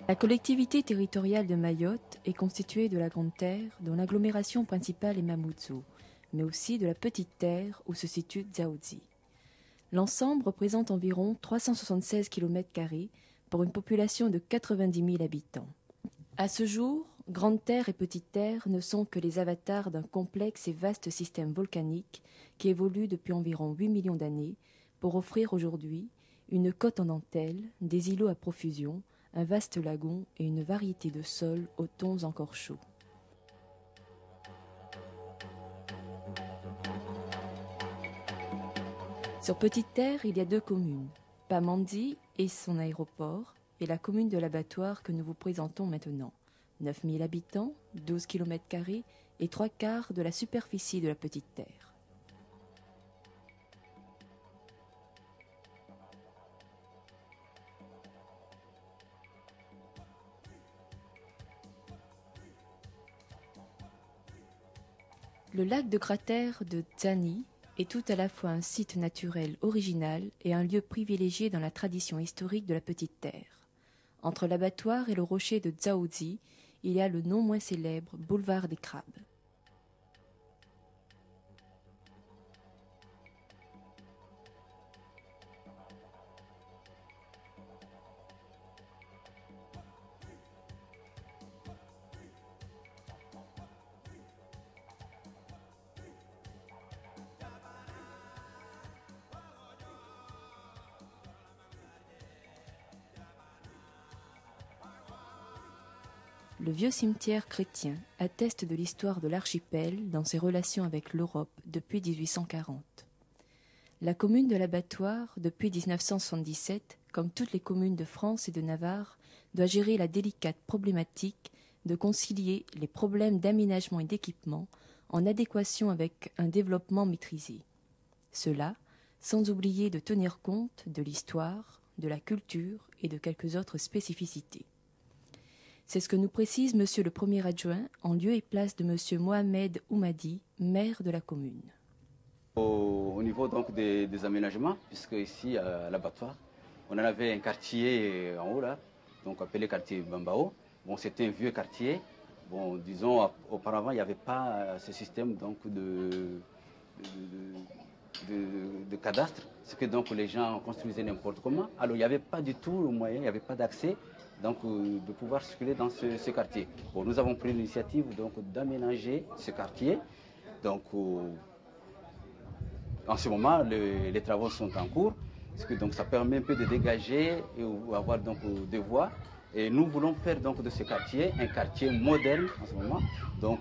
La collectivité territoriale de Mayotte est constituée de la Grande Terre, dont l'agglomération principale est Mamoudzou, mais aussi de la Petite Terre, où se situe Dzaoudzi. L'ensemble représente environ 376 km² pour une population de 90 000 habitants. À ce jour, Grande Terre et Petite Terre ne sont que les avatars d'un complexe et vaste système volcanique qui évolue depuis environ 8 millions d'années pour offrir aujourd'hui une côte en dentelle, des îlots à profusion, un vaste lagon et une variété de sols aux tons encore chauds. Sur Petite Terre, il y a 2 communes, Pamandzi et son aéroport, et la commune de l'Abattoir que nous vous présentons maintenant. 9 000 habitants, 12 km² et 3/4 de la superficie de la Petite Terre. Le lac de cratère de Dzani est tout à la fois un site naturel original et un lieu privilégié dans la tradition historique de la Petite Terre. Entre l'abattoir et le rocher de Dzaoudzi, il y a le non moins célèbre boulevard des Crabes. Le vieux cimetière chrétien atteste de l'histoire de l'archipel dans ses relations avec l'Europe depuis 1840. La commune de l'Abattoir, depuis 1977, comme toutes les communes de France et de Navarre, doit gérer la délicate problématique de concilier les problèmes d'aménagement et d'équipement en adéquation avec un développement maîtrisé. Cela, sans oublier de tenir compte de l'histoire, de la culture et de quelques autres spécificités. C'est ce que nous précise Monsieur le Premier adjoint en lieu et place de Monsieur Mohamed Oumadi, maire de la commune. Au niveau donc des aménagements, puisque ici à l'abattoir, on en avait un quartier en haut là, donc appelé quartier Bambao. Bon, c'était un vieux quartier. Bon, disons auparavant il n'y avait pas ce système donc de cadastre, ce que donc les gens construisaient n'importe comment. Alors il n'y avait pas du tout le moyen, il n'y avait pas d'accès. Donc, de pouvoir circuler dans ce quartier. Bon, nous avons pris l'initiative d'aménager ce quartier. Donc, en ce moment, les travaux sont en cours, parce que donc ça permet un peu de dégager et avoir donc des voies. Et nous voulons faire donc de ce quartier un quartier moderne en ce moment. Donc,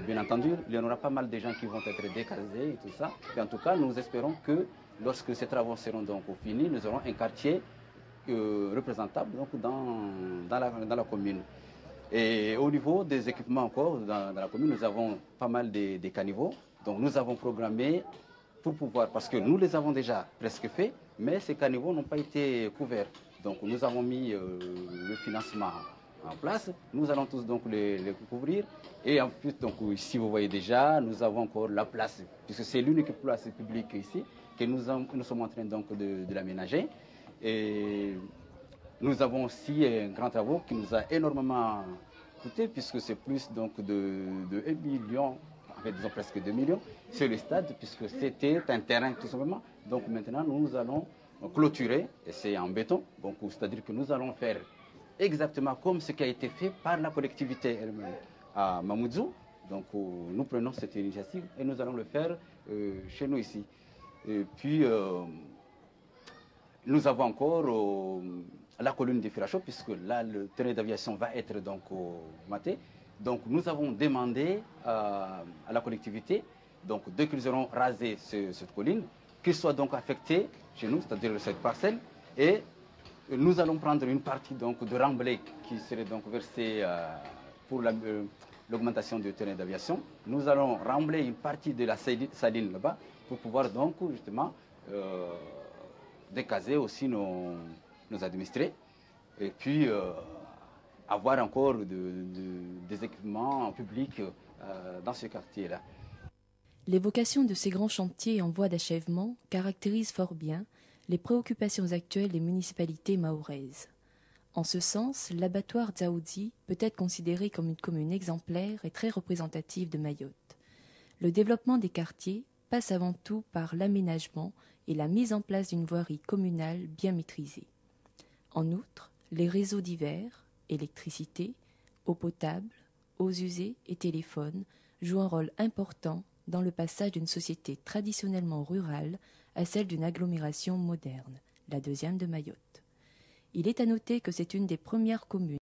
bien entendu, il y en aura pas mal de gens qui vont être décasés et tout ça. Et en tout cas, nous espérons que lorsque ces travaux seront donc finis, nous aurons un quartier représentable donc dans la commune. Et au niveau des équipements encore, dans la commune, nous avons pas mal de caniveaux. Donc nous avons programmé pour pouvoir, parce que nous les avons déjà presque faits, mais ces caniveaux n'ont pas été couverts. Donc nous avons mis le financement en place. Nous allons tous donc les couvrir. Et en plus, donc, ici vous voyez déjà, nous avons encore la place, puisque c'est l'unique place publique ici, que nous sommes en train donc de l'aménager. Et nous avons aussi un grand travaux qui nous a énormément coûté, puisque c'est plus donc de 1 million, en fait disons presque 2 millions, sur le stade, puisque c'était un terrain tout simplement. Donc maintenant nous allons clôturer, et c'est en béton, donc c'est-à-dire que nous allons faire exactement comme ce qui a été fait par la collectivité à Mamoudzou. Donc nous prenons cette initiative et nous allons le faire chez nous ici. Et puis nous avons encore la colline de Firacho, puisque là, le terrain d'aviation va être donc maté. Donc nous avons demandé à la collectivité, donc dès qu'ils auront rasé cette colline, qu'ils soient donc affectés chez nous, c'est-à-dire cette parcelle, et nous allons prendre une partie donc de remblai qui serait donc versée pour l'augmentation du terrain d'aviation. Nous allons remblayer une partie de la saline là-bas pour pouvoir donc justement décaser aussi nos administrés et puis avoir encore des équipements publics dans ce quartier-là. L'évocation de ces grands chantiers en voie d'achèvement caractérise fort bien les préoccupations actuelles des municipalités mahoraises. En ce sens, l'abattoir Dzaoudzi peut être considéré comme une commune exemplaire et très représentative de Mayotte. Le développement des quartiers passe avant tout par l'aménagement et la mise en place d'une voirie communale bien maîtrisée. En outre, les réseaux divers, électricité, eau potable, eaux usées et téléphones jouent un rôle important dans le passage d'une société traditionnellement rurale à celle d'une agglomération moderne, la deuxième de Mayotte. Il est à noter que c'est une des premières communes